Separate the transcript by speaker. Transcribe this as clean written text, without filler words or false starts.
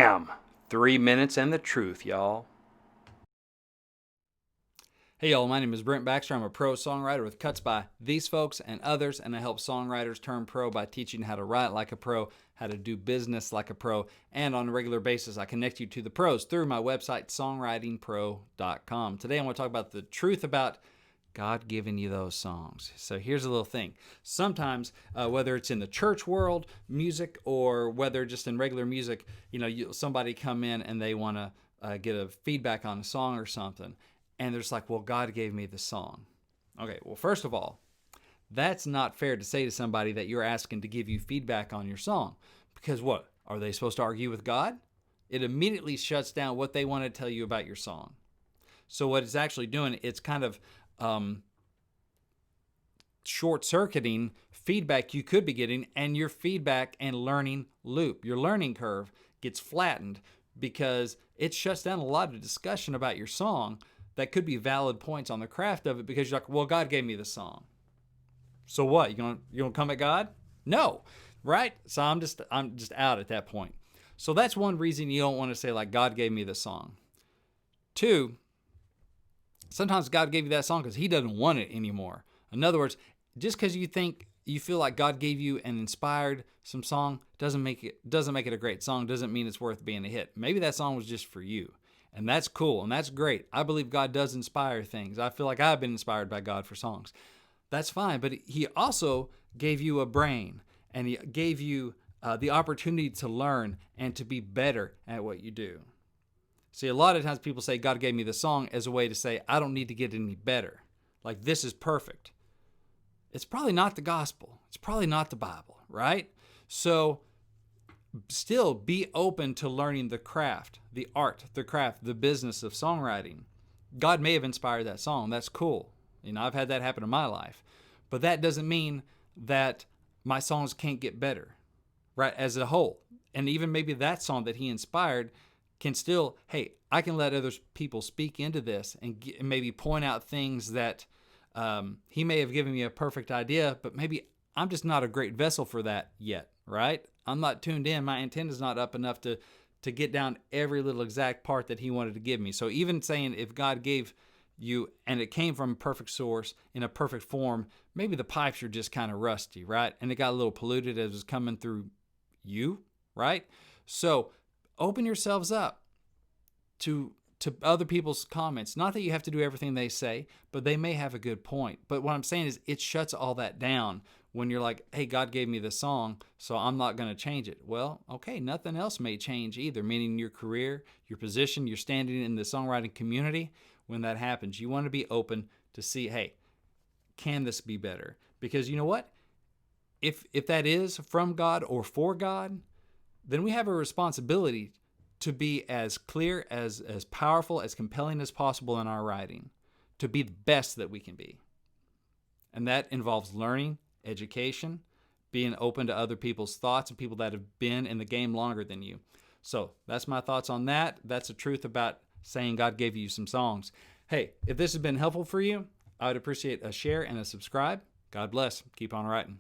Speaker 1: Bam! 3 minutes and the truth, y'all.
Speaker 2: Hey y'all, my name is Brent Baxter. I'm a pro songwriter with cuts by these folks and others, and I help songwriters turn pro by teaching how to write like a pro, how to do business like a pro, and on a regular basis I connect you to the pros through my website songwritingpro.com. Today I want to talk about the truth about God giving you those songs. So here's a little thing. Sometimes, whether it's in the church world, music, or whether just in regular music, somebody come in and they want to get a feedback on a song or something, and they're just like, well, God gave me the song. Okay, well, first of all, that's not fair to say to somebody that you're asking to give you feedback on your song. Because what? Are they supposed to argue with God? It immediately shuts down what they want to tell you about your song. So what it's actually doing, it's kind of short-circuiting feedback you could be getting, and your feedback and learning loop, your learning curve gets flattened because it shuts down a lot of discussion about your song that could be valid points on the craft of it, because you're like, well, God gave me the song. So what? You gonna come at God? No, right? So I'm just out at that point. So that's one reason you don't want to say like, God gave me the song. Two, sometimes God gave you that song because he doesn't want it anymore. In other words, just because you feel like God gave you an inspired some song doesn't make it a great song, doesn't mean it's worth being a hit. Maybe that song was just for you. And that's cool and that's great. I believe God does inspire things. I feel like I've been inspired by God for songs. That's fine, but he also gave you a brain, and he gave you the opportunity to learn and to be better at what you do. See, a lot of times people say God gave me the song as a way to say I don't need to get any better. Like, this is perfect. It's probably not the gospel. It's probably not the Bible, right? So still be open to learning the craft, the art, the craft, the business of songwriting. God may have inspired that song. That's cool. I've had that happen in my life. But that doesn't mean that my songs can't get better, right, as a whole. And even maybe that song that he inspired can still, hey, I can let other people speak into this and maybe point out things that he may have given me a perfect idea, but maybe I'm just not a great vessel for that yet, right? I'm not tuned in. My antenna's not up enough to get down every little exact part that he wanted to give me. So even saying if God gave you and it came from a perfect source in a perfect form, maybe the pipes are just kind of rusty, right? And it got a little polluted as it was coming through you, right? So open yourselves up to other people's comments. Not that you have to do everything they say, but they may have a good point. But what I'm saying is it shuts all that down when you're like, hey, God gave me this song, so I'm not going to change it. Well, okay, nothing else may change either, meaning your career, your position, your standing in the songwriting community. When that happens, you want to be open to see, hey, can this be better? Because you know what? If that is from God or for God, then we have a responsibility to be as clear, as powerful, as compelling as possible in our writing, to be the best that we can be. And that involves learning, education, being open to other people's thoughts and people that have been in the game longer than you. So that's my thoughts on that. That's the truth about saying God gave you some songs. Hey, if this has been helpful for you, I would appreciate a share and a subscribe. God bless. Keep on writing.